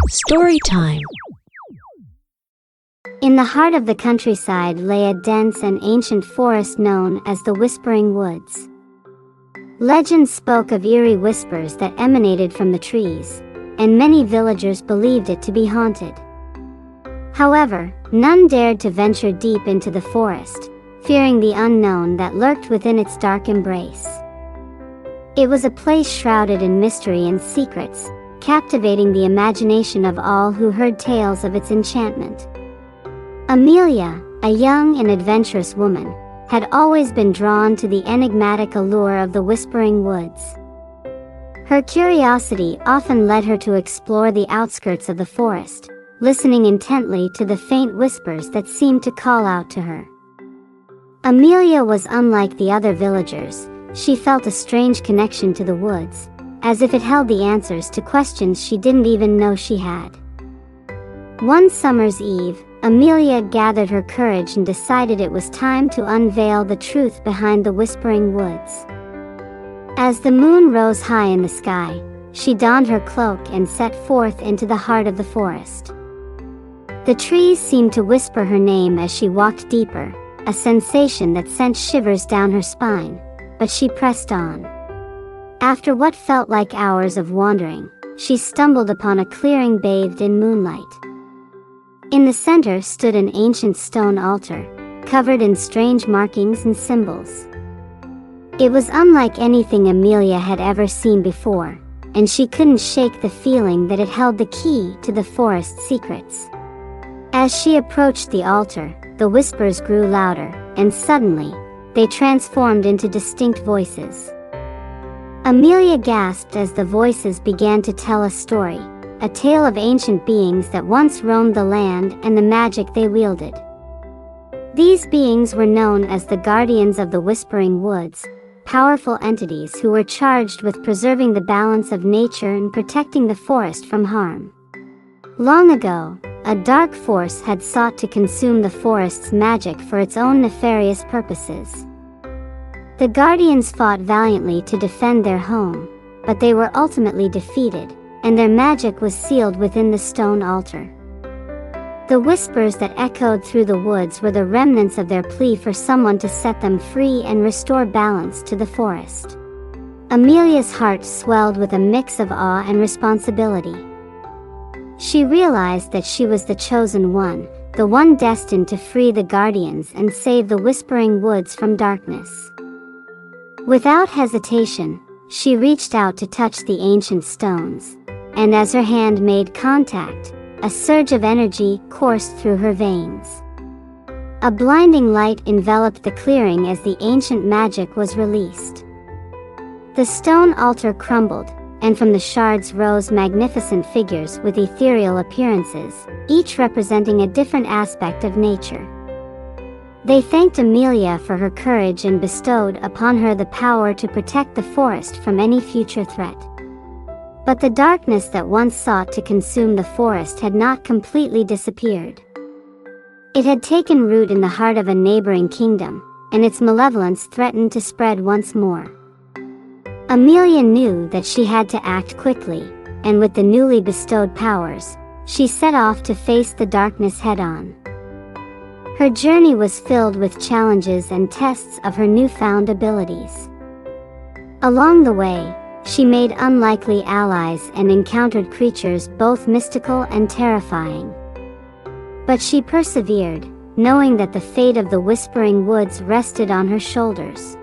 Story time. In the heart of the countryside lay a dense and ancient forest known as the Whispering Woods. Legends spoke of eerie whispers that emanated from the trees, and many villagers believed it to be haunted. However, none dared to venture deep into the forest, fearing the unknown that lurked within its dark embrace. It was a place shrouded in mystery and secrets, captivating the imagination of all who heard tales of its enchantment. Amelia, a young and adventurous woman, had always been drawn to the enigmatic allure of the Whispering Woods. Her curiosity often led her to explore the outskirts of the forest, listening intently to the faint whispers that seemed to call out to her. Amelia was unlike the other villagers. She felt a strange connection to the woods, as if it held the answers to questions she didn't even know she had. One summer's eve, Amelia gathered her courage and decided it was time to unveil the truth behind the Whispering Woods. As the moon rose high in the sky, she donned her cloak and set forth into the heart of the forest. The trees seemed to whisper her name as she walked deeper, a sensation that sent shivers down her spine, but she pressed on. After what felt like hours of wandering, she stumbled upon a clearing bathed in moonlight. In the center stood an ancient stone altar, covered in strange markings and symbols. It was unlike anything Amelia had ever seen before, and she couldn't shake the feeling that it held the key to the forest's secrets. As she approached the altar, the whispers grew louder, and suddenly, they transformed into distinct voices. Amelia gasped as the voices began to tell a story, a tale of ancient beings that once roamed the land and the magic they wielded. These beings were known as the Guardians of the Whispering Woods, powerful entities who were charged with preserving the balance of nature and protecting the forest from harm. Long ago, a dark force had sought to consume the forest's magic for its own nefarious purposes. The Guardians fought valiantly to defend their home, but they were ultimately defeated, and their magic was sealed within the stone altar. The whispers that echoed through the woods were the remnants of their plea for someone to set them free and restore balance to the forest. Amelia's heart swelled with a mix of awe and responsibility. She realized that she was the chosen one, the one destined to free the Guardians and save the Whispering Woods from darkness. Without hesitation, she reached out to touch the ancient stones, and as her hand made contact, a surge of energy coursed through her veins. A blinding light enveloped the clearing as the ancient magic was released. The stone altar crumbled, and from the shards rose magnificent figures with ethereal appearances, each representing a different aspect of nature. They thanked Amelia for her courage and bestowed upon her the power to protect the forest from any future threat. But the darkness that once sought to consume the forest had not completely disappeared. It had taken root in the heart of a neighboring kingdom, and its malevolence threatened to spread once more. Amelia knew that she had to act quickly, and with the newly bestowed powers, she set off to face the darkness head-on. Her journey was filled with challenges and tests of her newfound abilities. Along the way, she made unlikely allies and encountered creatures both mystical and terrifying. But she persevered, knowing that the fate of the Whispering Woods rested on her shoulders.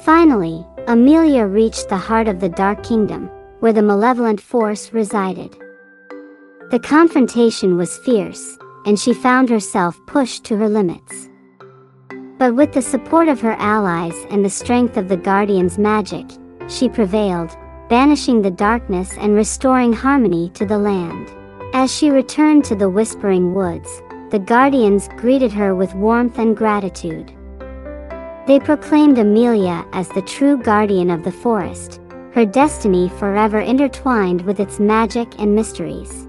Finally, Amelia reached the heart of the Dark Kingdom, where the malevolent force resided. The confrontation was fierce, and she found herself pushed to her limits. But with the support of her allies and the strength of the Guardian's magic, she prevailed, banishing the darkness and restoring harmony to the land. As she returned to the Whispering Woods, the Guardians greeted her with warmth and gratitude. They proclaimed Amelia as the true guardian of the forest, her destiny forever intertwined with its magic and mysteries.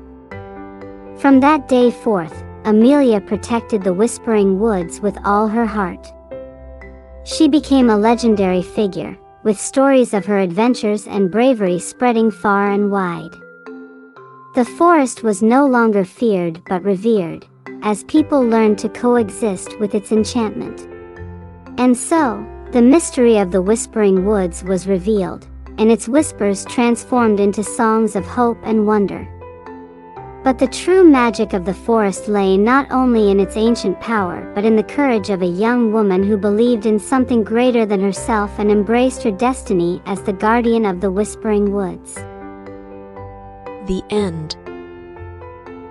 From that day forth, Amelia protected the Whispering Woods with all her heart. She became a legendary figure, with stories of her adventures and bravery spreading far and wide. The forest was no longer feared but revered, as people learned to coexist with its enchantment. And so, the mystery of the Whispering Woods was revealed, and its whispers transformed into songs of hope and wonder. But the true magic of the forest lay not only in its ancient power but in the courage of a young woman who believed in something greater than herself and embraced her destiny as the guardian of the Whispering Woods. The end.